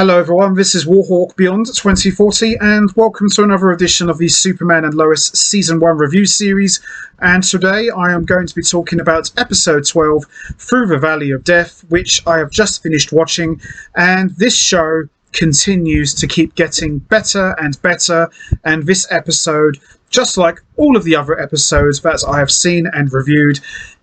Hello everyone, this is Warhawk Beyond 2040 and welcome to another edition of the Superman and Lois Season 1 review series. And today I am going to be talking about episode 12, Through the Valley of Death, which I have just finished watching, and this show continues to keep getting better and better, and this episode, just like all of the other episodes that I have seen and reviewed,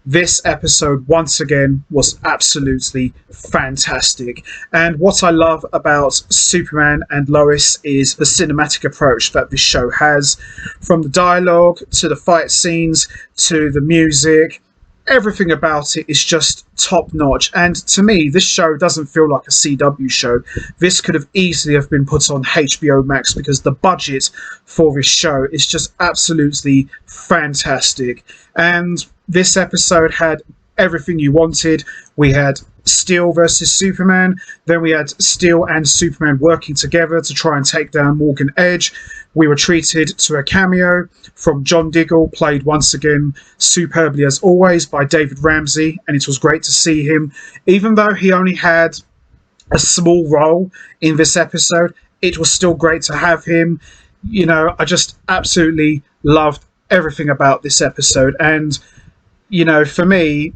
this episode once again was absolutely fantastic. And what I love about Superman and Lois is the cinematic approach that this show has. From the dialogue to the fight scenes to the music, everything about it is just top notch. And to me, this show doesn't feel like a CW show. This could have easily have been put on HBO Max because the budget for this show is just absolutely fantastic. And this episode had everything you wanted. We had Steel versus Superman. Then we had Steel and Superman working together to try and take down Morgan Edge. We were treated to a cameo from John Diggle, played once again superbly as always by David Ramsey, and it was great to see him. Even though he only had a small role in this episode, it was still great to have him. You know, I just absolutely loved everything about this episode. And you know, for me,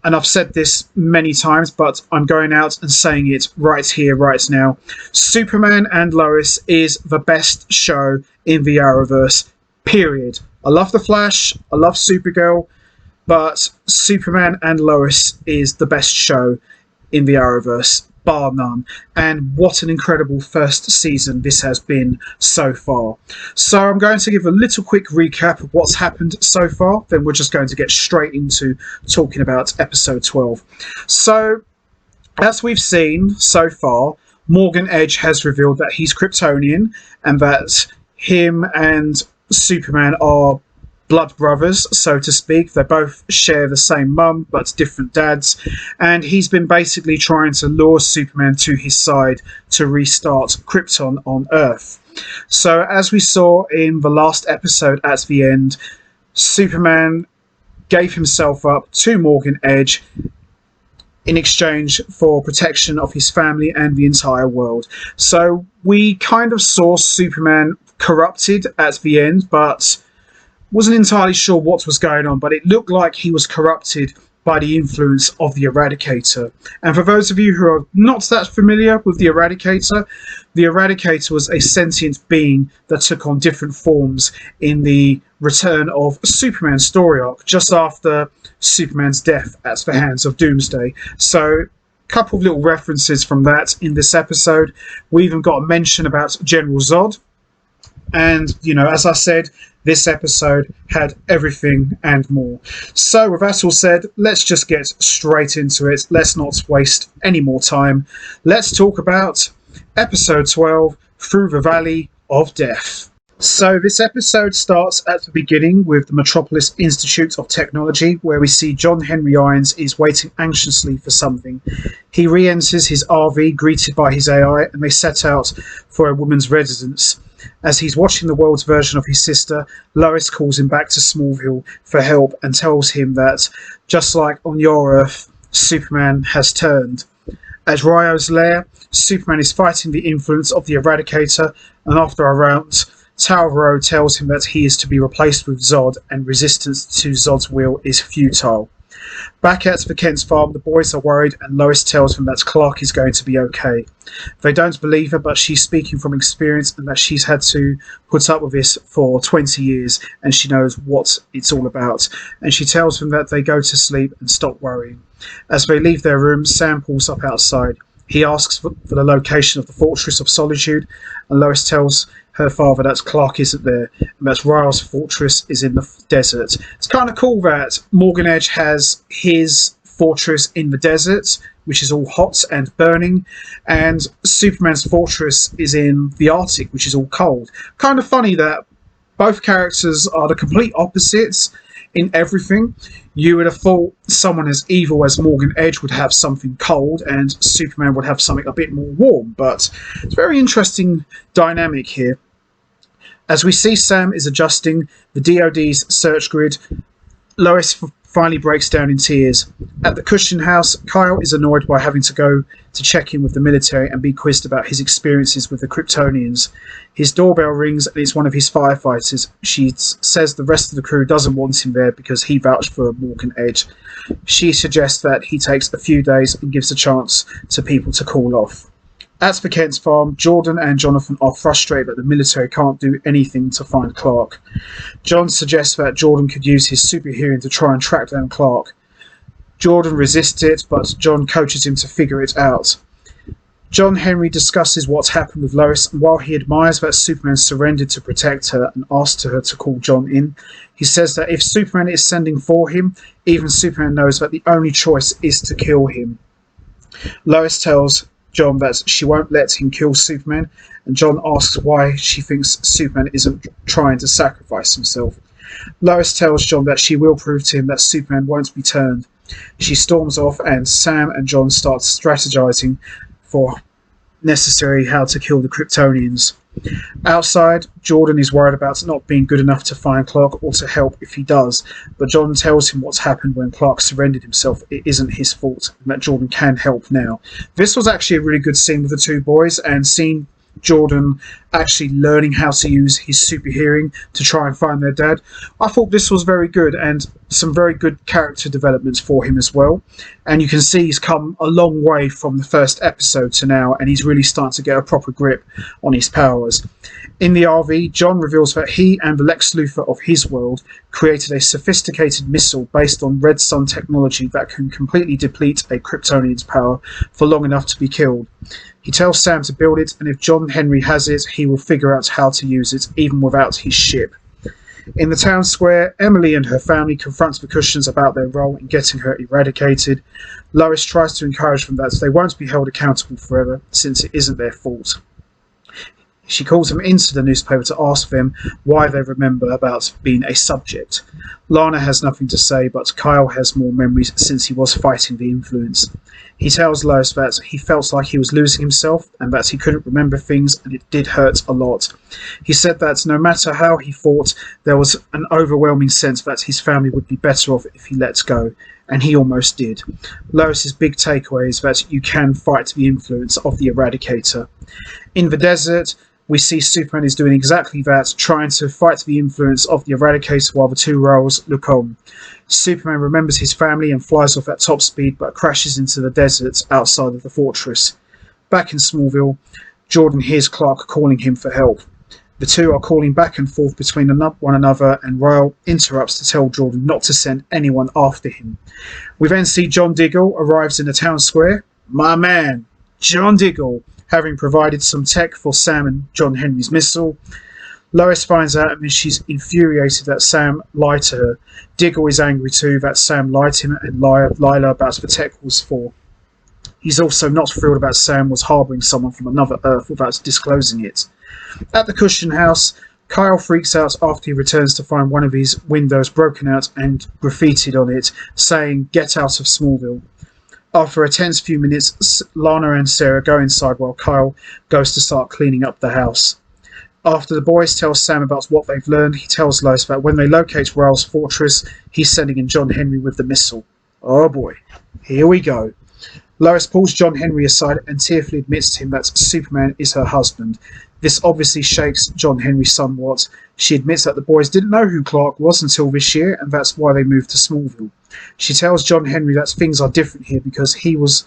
and I've said this many times, but I'm going out and saying it right here, right now, Superman and Lois is the best show in the Arrowverse, period. I love The Flash, I love Supergirl, but Superman and Lois is the best show in the Arrowverse, bar none. And what an incredible first season this has been so far. So I'm going to give a little quick recap of what's happened so far, then we're just going to get straight into talking about episode 12. So, as we've seen so far, Morgan Edge has revealed that he's Kryptonian and that him and Superman are blood brothers, so to speak. They both share the same mum, but different dads. And he's been basically trying to lure Superman to his side to restart Krypton on Earth. So as we saw in the last episode at the end, Superman gave himself up to Morgan Edge in exchange for protection of his family and the entire world. So we kind of saw Superman corrupted at the end, but wasn't entirely sure what was going on, but it looked like he was corrupted by the influence of the Eradicator. And for those of you who are not that familiar with the Eradicator was a sentient being that took on different forms in the return of Superman's story arc, just after Superman's death at the hands of Doomsday. So, a couple of little references from that in this episode. We even got a mention about General Zod. And, you know, as I said, this episode had everything and more. So with that all said, let's just get straight into it. Let's not waste any more time. Let's talk about episode 12, Through the Valley of Death. So this episode starts at the beginning with the Metropolis Institute of Technology, where we see John Henry Irons is waiting anxiously for something. He re-enters his RV, greeted by his AI, and they set out for a woman's residence. As he's watching the world's version of his sister, Lois calls him back to Smallville for help and tells him that, just like on your Earth, Superman has turned. At Ryo's lair, Superman is fighting the influence of the Eradicator, and after a round, Talvaro tells him that he is to be replaced with Zod, and resistance to Zod's will is futile. Back at the Kent's farm, the boys are worried, and Lois tells them that Clark is going to be okay. They don't believe her, but she's speaking from experience and that she's had to put up with this for 20 years, and she knows what it's all about. And she tells them that they go to sleep and stop worrying. As they leave their room, Sam pulls up outside. He asks for the location of the Fortress of Solitude, and Lois tells her father that Clark isn't there, and that Ryle's fortress is in the desert. It's kind of cool that Morgan Edge has his fortress in the desert, which is all hot and burning, and Superman's fortress is in the Arctic, which is all cold. Kind of funny that both characters are the complete opposites in everything. You would have thought someone as evil as Morgan Edge would have something cold and Superman would have something a bit more warm, but it's a very interesting dynamic here. As we see Sam is adjusting the DoD's search grid, Lois finally breaks down in tears. At the Cushion house, Kyle is annoyed by having to go to check in with the military and be quizzed about his experiences with the Kryptonians. His doorbell rings and it's one of his firefighters. She says the rest of the crew doesn't want him there because he vouched for Morgan Edge. She suggests that he takes a few days and gives a chance to people to cool off. At the Kent's farm, Jordan and Jonathan are frustrated that the military can't do anything to find Clark. John suggests that Jordan could use his super hearing to try and track down Clark. Jordan resists it, but John coaches him to figure it out. John Henry discusses what's happened with Lois, and while he admires that Superman surrendered to protect her and asked her to call John in, he says that if Superman is sending for him, even Superman knows that the only choice is to kill him. Lois tells John that she won't let him kill Superman, and John asks why she thinks Superman isn't trying to sacrifice himself. Lois tells John that she will prove to him that Superman won't be turned. She storms off, and Sam and John start strategizing for necessary how to kill the Kryptonians. Outside, Jordan is worried about not being good enough to find Clark or to help if he does, but John tells him what's happened when Clark surrendered himself. It isn't his fault, and that Jordan can help now. This was actually a really good scene with the two boys, and seeing Jordan actually learning how to use his super hearing to try and find their dad. I thought this was very good, and some very good character developments for him as well. And you can see he's come a long way from the first episode to now, and he's really starting to get a proper grip on his powers. In the RV, John reveals that he and the Lex Luthor of his world created a sophisticated missile based on Red Sun technology that can completely deplete a Kryptonian's power for long enough to be killed. He tells Sam to build it, and if John Henry has it, he will figure out how to use it, even without his ship. In the town square, Emily and her family confront the Cushions about their role in getting her eradicated. Lois tries to encourage them that they won't be held accountable forever, since it isn't their fault. She calls them into the newspaper to ask them why they remember about being a subject. Lana has nothing to say, but Kyle has more memories since he was fighting the influence. He tells Lois that he felt like he was losing himself and that he couldn't remember things, and it did hurt a lot. He said that no matter how he fought, there was an overwhelming sense that his family would be better off if he let go, and he almost did. Lois's big takeaway is that you can fight the influence of the Eradicator. In the desert, we see Superman is doing exactly that, trying to fight the influence of the Eradicator while the two royals look on. Superman remembers his family and flies off at top speed, but crashes into the desert outside of the fortress. Back in Smallville, Jordan hears Clark calling him for help. The two are calling back and forth between one another, and Royal interrupts to tell Jordan not to send anyone after him. We then see John Diggle arrives in the town square. My man, John Diggle, having provided some tech for Sam and John Henry's missile. Lois finds out and she's infuriated that Sam lied to her. Diggle is angry too that Sam lied to him and Lila about the tech was for. He's also not thrilled about Sam was harbouring someone from another Earth without disclosing it. At the Cushion house, Kyle freaks out after he returns to find one of his windows broken out and graffitied on it, saying, "Get out of Smallville." After a tense few minutes, Lana and Sarah go inside while Kyle goes to start cleaning up the house. After the boys tell Sam about what they've learned, he tells Lois that when they locate Royal's fortress, he's sending in John Henry with the missile. Oh boy, here we go. Lois pulls John Henry aside and tearfully admits to him that Superman is her husband. This obviously shakes John Henry somewhat. She admits that the boys didn't know who Clark was until this year, and that's why they moved to Smallville. She tells John Henry that things are different here because he was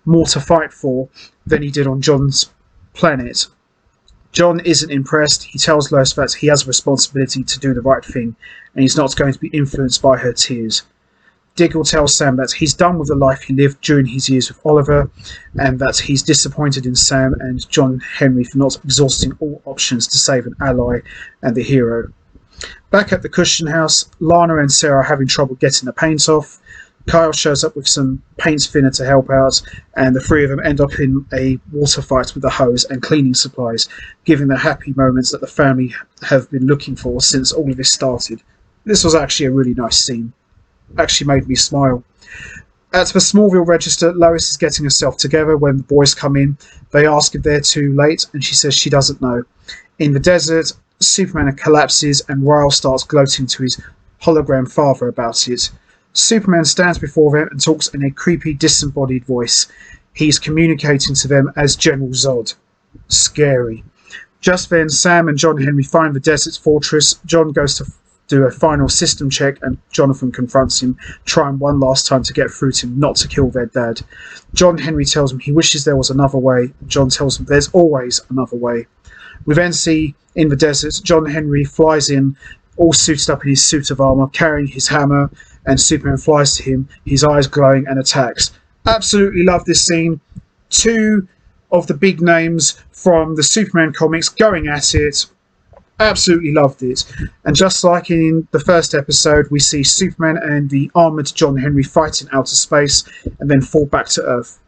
more to fight for than he did on John's planet. John isn't impressed. He tells Lois that he has a responsibility to do the right thing, and he's not going to be influenced by her tears. Diggle tells Sam that he's done with the life he lived during his years with Oliver, and that he's disappointed in Sam and John Henry for not exhausting all options to save an ally and the hero. Back at the Cushion house, Lana and Sarah are having trouble getting the paint off. Kyle shows up with some paint thinner to help out, and the three of them end up in a water fight with a hose and cleaning supplies, giving the happy moments that the family have been looking for since all of this started. This was actually a really nice scene. Actually made me smile. At the Smallville register, Lois is getting herself together when the boys come in. They ask if they're too late, and she says she doesn't know. In the desert, Superman collapses, and Royal starts gloating to his hologram father about it. Superman stands before them and talks in a creepy, disembodied voice. He's communicating to them as General Zod. Scary. Just then, Sam and John Henry find the desert fortress. John goes to do a final system check, and Jonathan confronts him, trying one last time to get through to him not to kill their dad. John Henry tells him he wishes there was another way. John tells him there's always another way. We then see in the desert, John Henry flies in, all suited up in his suit of armour, carrying his hammer, and Superman flies to him, his eyes glowing, and attacks. Absolutely love this scene. Two of the big names from the Superman comics going at it. Absolutely loved it. And just like in the first episode, we see Superman and the armoured John Henry fight in outer space and then fall back to Earth.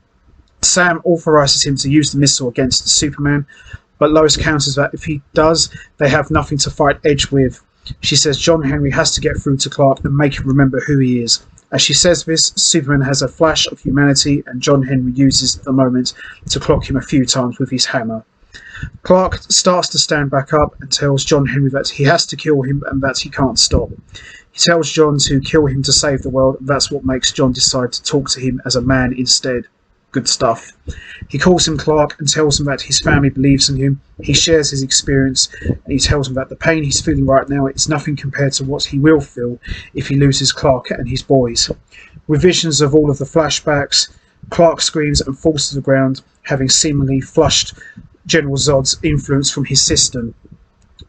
Sam authorises him to use the missile against Superman, but Lois counters that if he does, they have nothing to fight Edge with. She says John Henry has to get through to Clark and make him remember who he is. As she says this, Superman has a flash of humanity, and John Henry uses the moment to clock him a few times with his hammer. Clark starts to stand back up and tells John Henry that he has to kill him and that he can't stop. He tells John to kill him to save the world, and that's what makes John decide to talk to him as a man instead. Good stuff. He calls him Clark and tells him that his family believes in him. He shares his experience, and he tells him that the pain he's feeling right now is nothing compared to what he will feel if he loses Clark and his boys. With visions of all of the flashbacks, Clark screams and falls to the ground, having seemingly flushed General Zod's influence from his system.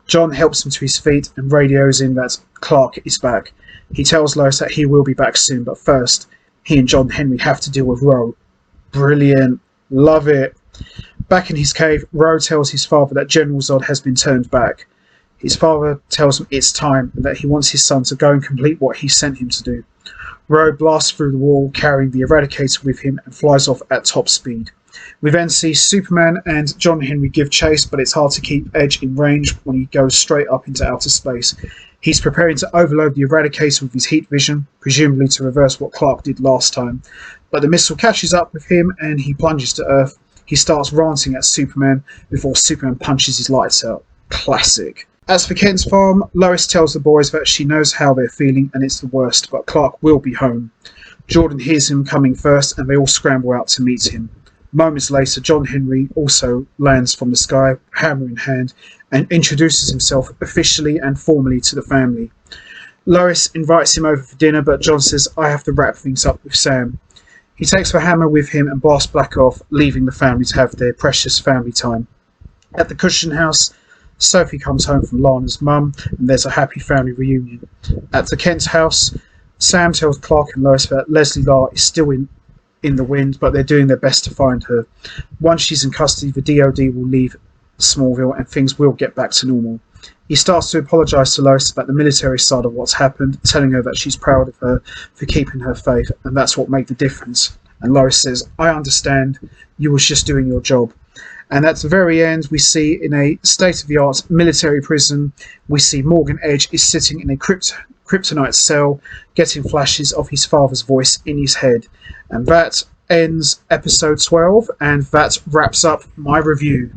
John helps him to his feet and radios in that Clark is back. He tells Lois that he will be back soon, but first, he and John Henry have to deal with Ro. Brilliant. Love it. Back in his cave, Ro tells his father that General Zod has been turned back. His father tells him it's time and that he wants his son to go and complete what he sent him to do. Ro blasts through the wall, carrying the Eradicator with him, and flies off at top speed. We then see Superman and John Henry give chase, but it's hard to keep Edge in range when he goes straight up into outer space. He's preparing to overload the Eradicator with his heat vision, presumably to reverse what Clark did last time. But the missile catches up with him and he plunges to Earth. He starts ranting at Superman before Superman punches his lights out. Classic. As for Kent's farm, Lois tells the boys that she knows how they're feeling and it's the worst, but Clark will be home. Jordan hears him coming first and they all scramble out to meet him. Moments later, John Henry also lands from the sky, hammer in hand, and introduces himself officially and formally to the family. Lois invites him over for dinner, but John says, I have to wrap things up with Sam. He takes the hammer with him and blasts Black off, leaving the family to have their precious family time. At the Cushion house, Sophie comes home from Lana's mum, and there's a happy family reunion. At the Kent's house, Sam tells Clark and Lois that Leslie Lar is still in the wind, but they're doing their best to find her. Once she's in custody, the DOD will leave Smallville and things will get back to normal. He starts to apologise to Lois about the military side of what's happened, telling her that she's proud of her for keeping her faith, and that's what made the difference. And Lois says, I understand, you was just doing your job. And at the very end, we see in a state-of-the-art military prison, we see Morgan Edge is sitting in a kryptonite cell, getting flashes of his father's voice in his head. And that ends episode 12, and that wraps up my review.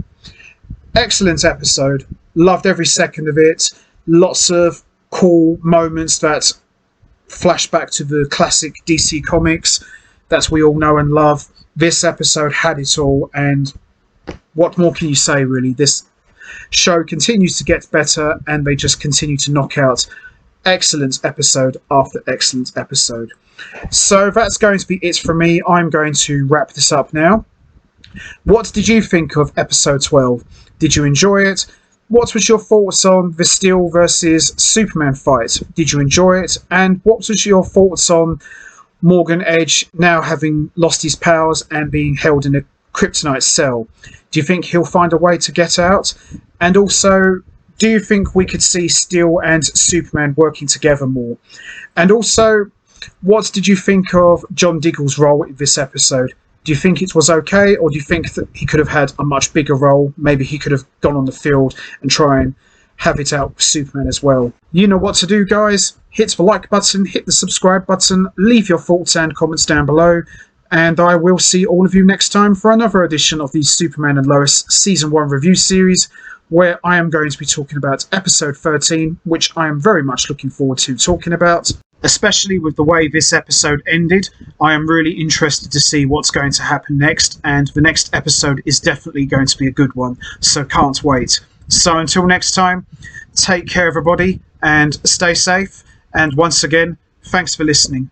Excellent episode. Loved every second of it. Lots of cool moments that flash back to the classic DC comics that we all know and love. This episode had it all, and what more can you say, really? This show continues to get better, and they just continue to knock out excellent episode after excellent episode. So that's going to be it from me. I'm going to wrap this up now. What did you think of episode 12? Did you enjoy it? What was your thoughts on the Steel versus Superman fight? Did you enjoy it? And what was your thoughts on Morgan Edge now having lost his powers and being held in a kryptonite cell? Do you think he'll find a way to get out? And also, do you think we could see Steel and Superman working together more? And also, what did you think of John Diggle's role in this episode? Do you think it was okay, or do you think that he could have had a much bigger role? Maybe he could have gone on the field and try and have it out with Superman as well. You know what to do, guys. Hit the like button, hit the subscribe button, leave your thoughts and comments down below, and I will see all of you next time for another edition of the Superman and Lois Season 1 review series, where I am going to be talking about episode 13, which I am very much looking forward to talking about. especially with the way this episode ended. I am really interested to see what's going to happen next, and the next episode is definitely going to be a good one, so can't wait. So until next time, take care everybody and stay safe, and once again, thanks for listening.